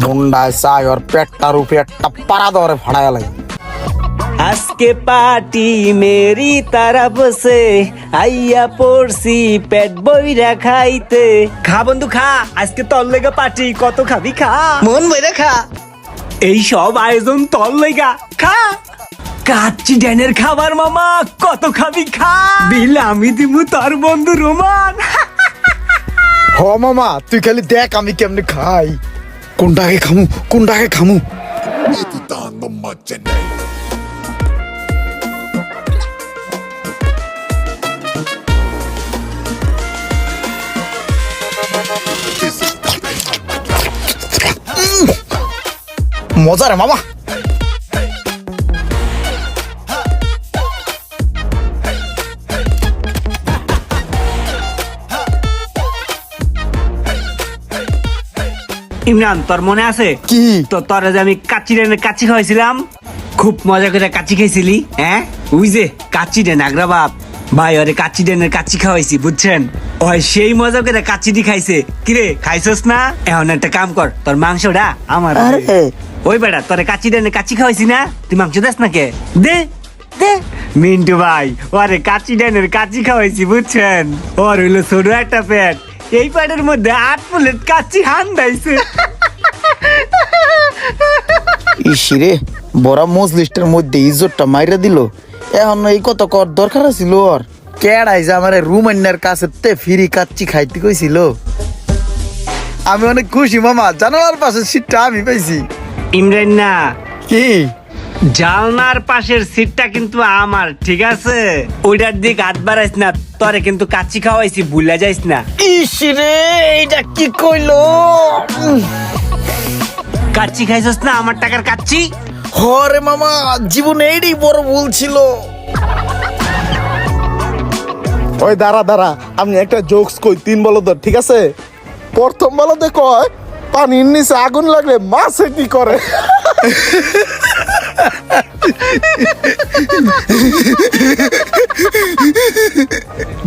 মুন্ডায় চাই ওর পেটটার উপরে একটা পাড়া ধরে ফাড়ায় লাগে। আজকে পার্টি মেরি তরফ সে আইয়া পড়ছি পেট বইরা খাইতে। খা বন্ধু খা, আজকে তোর লেগা পার্টি, কত খাবি খা, মন বইরা খা। এই সব আয়োজন তোর লেগা, খা। কাচ্চি ড্যানের খাবার মামা, কত খাবি খা, বিল আমি দিমু তোর বন্ধু রোমান। হ মামা, তুই খালি দেখ আমি কেমনে খাই, কোনটাকে খামু। মজা রে মামা। ইমরান, তোর মনে আছে কি? তো তোরা যে আমি কাচ্চি ড্যানের কাচ্চি খাওয়াইছিলাম, খুব মজা করে কাচ্চি খাইছিলি। হ্যাঁ ওই যে কাচ্চি ড্যান আগ্রা বাপ ভাই, ওরে কাচ্চি ড্যানের কাচ্চি খাওয়াইছি বুঝছেন। ওই সেই মজা করে কাচ্চি দি খাইছে। কিরে খাইছস না? এখন একটা কাম কর, তোর মাংসটা আমার। ওই বেটা তোরে কাচ্চি ড্যানের কাচ্চি খাওয়াইছি না, তুই মাংস দেস না কে? দে দে। মিন্টু ভাই, ওরে কাচ্চি ড্যানের কাচ্চি খাওয়াইছি বুঝছেন। ওর হইলো ছোট একটা পেট, এই পেটের মধ্যে 8 প্লেট কাচ্চি হান্দাইছে। ইসিরে বড় মজলিস্টের মধ্যে ইজ্জতটা মাইরা দিল। এখন এই কত কর দরকার ছিল ওর? কেডাই যে আমার রুমান্নার কাছে তে ফিরি কাচ্চি খাইতে কইছিল। আমি অনেক খুশি মামা, জানালার পাশে সিটটা আমি পাইছি। ইমরান না, কি? জালনার পাশের সিটটা কিন্তু আমার, ঠিক আছে? ওইটার দিক হাত বাড়াইস না, তোরে কিন্তু কাচ্চি খাওয়াইছি, ভুলা যাইস না। ইসিরে এইটা কি কইলো? কাচ্চি খাইছস না, আমার টাকার কাচ্চি। হরে মামা, জীবনে এইটাই বড় ভুল ছিল। ওই দাঁড়া, আমি একটা জোকস কই, 3 বলো ধর, ঠিক আছে? প্রথম বলতে কয় পানির নিচে আগুন লাগলে মাছে কি করে?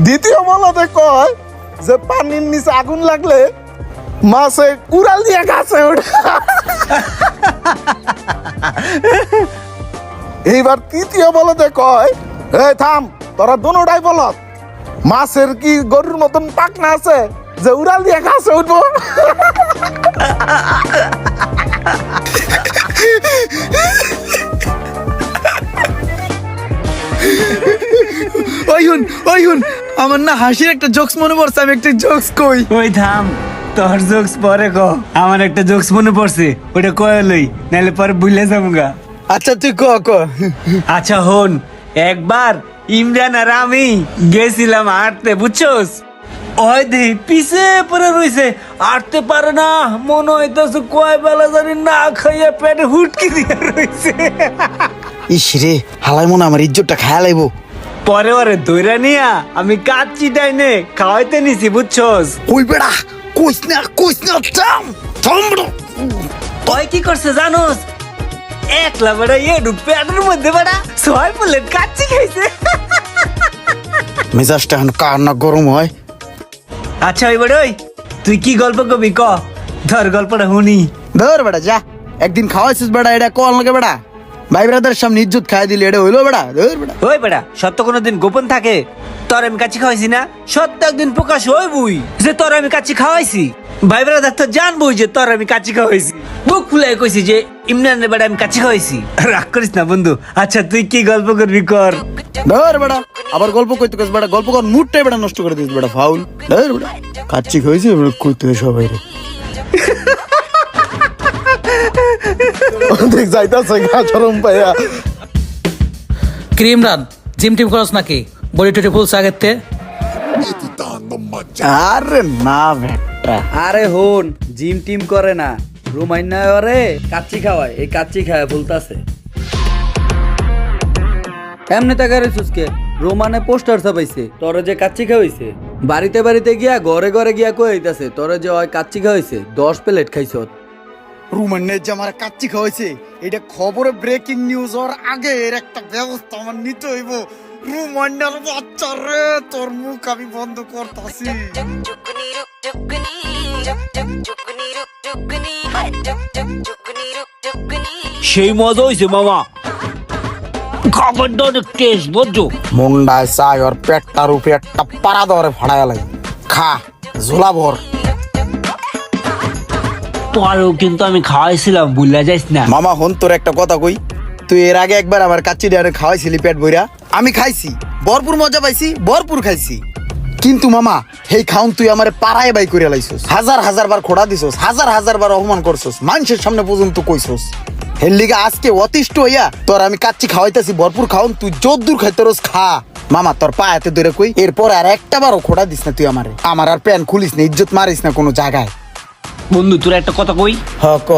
দ্বিতীয় বলতে কয় যে পানির নিচে আগুন লাগলে মাছে কুড়াল দিয়ে গাছে ওঠে। এইবার তৃতীয় বলতে কয়, এই থাম, তোরা দুটাই বলত, মাছের কি গরুর মতন পাকনা আছে যে উড়াল দিয়ে গাছে উঠবো? ওই হুন, আমার না হাসির একটা জোকস মনে পড়ছে, আমি একটা জোকস কই। ওই থাম, তোর জোকস পরে ক, আমার একটা জোকস মনে পড়ছে, ওটা কয়ে লই, নাহলে পরে ভুলে যাবো। আচ্ছা তুই ক। আচ্ছা হন, একবার ইমরান আর আমি গেছিলাম হাঁটতে বুঝছস। ওই দেহি পিছে পরে রইছে, হাঁটতে পারে না, মনে হইতেছে কয় বেলা জানি না খাইয়া পেটে হুটকি দিয়ে রইছে। ইসিরে হালাই মনে আমার ইজ্জতটা খায়া লাইব। পরে ওরে দইরা নিয়া আমি কাচ্চি ডাইনে খাওয়াইতে নিছি বুঝছস। ওই বেড়া কইস না থাম বেড়া। ওই কি করছে জানোস? একলা বেড়া এডু পেটের মধ্যে বেড়া 6 প্লেট কাচ্চি খাইছে। মেজাজটা এখন কার না গরম হয়। আচ্ছা ওই বেড়া, ওই তুই কি গল্প কবি ক, ধর গল্পটা শুনি। ধর বেড়া যা, একদিন খাওয়াইছিস বেড়া, এটা কল লাগে বেড়া, ভাই ব্রাদার সামনে ইজ্জত খাই দিলি, এটা হইলো বেড়া? ধর বেড়া। ওই বেড়া, সত্য কোনোদিন গোপন থাকে? তোর আমি কাচ্চি খাওয়াইছি না, সত্য একদিন প্রকাশ হইবই যে তোর আমি কাচ্চি খাওয়াইছি। ভাই ব্রাদার তো জানবই যে তোর আমি কাচ্চি খাওয়াইছি, বুক ফুলাই কইছি যে ইমরান রে বেড়া আমি কাচ্চি খাওয়াইছি। রাগ করিস না বন্ধু। আচ্ছা তুই কি গল্প করবি কর। ধর বেড়া, আবার গল্প কইতে কইস বেড়া, গল্প কর মুডটাই বেড়া নষ্ট করে দিস বেড়া, ফাউল। ধর বেড়া, কাচ্চি খাইছি বেড়া কইতে সবাই রে। দেখ যাইতাছে গা চরম পাইয়া। ক্রিম রান জিম টিম করস নাকি? বডি টডি ফুলস আগের তে? আরে না বেটা, আরে হন, জিম টিম করে না, রুমাইনা ওরে কাচ্চি খাওয়ায়, এই কাচ্চি খাওয়ায় ভুলতাছে। এমনি তাকারে সুস্কে রোমানে পোস্টার ছাপাইছে তোরে যে কাচ্চি খাওয়াইছে, বাড়িতে বাড়িতে গিয়া ঘরে ঘরে গিয়া কইতাছে তোরে যে ওই কাচ্চি খাওয়াইছে 10 প্লেট খাইছত। রুমান্নের যে আমার কাচ্চি খাওয়াইছে, এটা খবরে ব্রেকিং নিউজ হওয়ার আগে এর একটা ব্যবস্থা আমার নিতে হইব। রুমান্নার বাচ্চা রে, তোর মুখ আমি বন্ধ করতাছি। সেই মজা হয়েছে মামা, খাবারটা অনেক টেস্ট বুঝছো। মুন্ডায় চাই ওর পেটটার উপরে একটা পাড়া দরে ফাড়ায় লাই, খা ঝোলা ভর। তোরও কিন্তু আমি খাওয়াইছিলাম, বুঝলা যাইস না। মামা হন তোর একটা কথা কই, তুই এর আগে একবার আমার কাচ্চি ডারে খাওয়াইছিলি পেট ভইরা, আমি খাইছি, ভরপুর মজা পাইছি, ভরপুর খাইছি। কিন্তু মামা হেই খাউন তুই আমারে পাড়ায় বাই করে লাইছস, হাজার হাজার বার খোড়া দিছস, হাজার হাজার বার অপমান করছস, মানুষের সামনে পর্যন্ত কইছস। হের লিগে আজকে অতিষ্ঠ হইয়া তোর আমি কাচ্চি খাওয়াইতাছি, ভরপুর খাউন, তুই যদ্দূর খাইতে রোজ খা। মামা তোর পায়াতে ধরে কই, এরপর আর একটা বারও খোড়া দিস না তুই আমারে, আমার আর প্যান খুলিস না, ইজ্জত মারিস না কোনো জায়গায়। বন্ধু তোর একটা কথা কই, হ ক।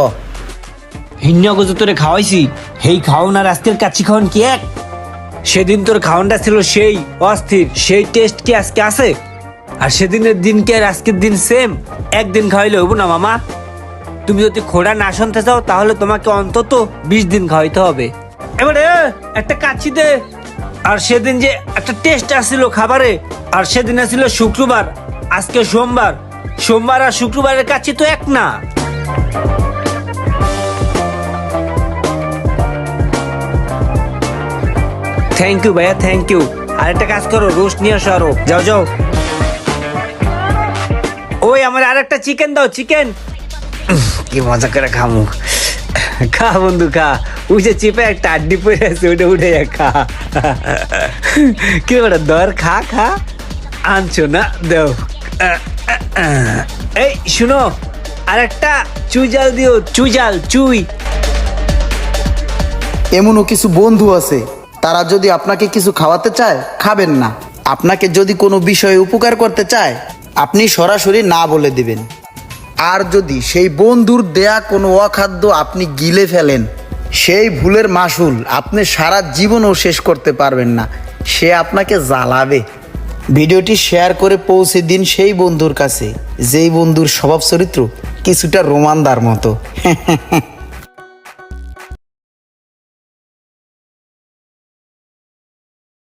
হিন্যা গজে তোরে খাওয়াইছি, হেই খাওন আর আজকের কাচ্চি খাওন কি এক? সেদিন তোর খাওনটা ছিল সেই অস্থির, সেই টেস্ট কি আজকে আছে? আর সেদিনের দিন কি আর আজকের দিন সেম? একদিন খাওয়াইলে হইব না মামা। তুমি যদি খোড়া না শুনতে চাও তাহলে তোমাকে অন্তত 20 দিন খাওয়াইতে হবে। এবারে একটা কাচ্চি দে। আর সেদিন যে একটা টেস্ট আসছিল খাবারে, আর সেদিন আসছিল শুক্রবার, আজকে সোমবার, সোমবার আর শুক্রবারের কাচ্চি তো এক না। থ্যাংক ইউ ভাইয়া, থ্যাংক ইউ। আর একটা কাজ করো, রোস্ট নিয়ে আসো আরো, যাও যাও। ওই আমার আর একটা চিকেন দাও, চিকেন। কি মজা করে খামু, খা বন্ধু খা। ওই যে চিপে একটা আড্ডি পড়ে আছে, ওটা উঠে খা। কি বলে দর, খা খা, আনছো না দেও। এই শুনো, আর একটা চুই জাল দিও, চুই জাল, চুই। এমনও কিছু বন্ধু আছে, তারা যদি আপনাকে কিছু খাওয়াতে চায় খাবেন না, আপনাকে যদি কোনো বিষয়ে উপকার করতে চায় আপনি সরাসরি না বলে দিবেন। আর যদি সেই বন্ধুর দেয়া কোনো অখাদ্য আপনি গিলে ফেলেন, সেই ভুলের মাসুল আপনি সারা জীবনও শেষ করতে পারবেন না, সে আপনাকে জ্বালাবে। ভিডিওটি শেয়ার করে পৌঁছে দিন সেই বন্ধুর কাছে যেই বন্ধুর স্বভাব চরিত্র কিছুটা রোমানদার মতো।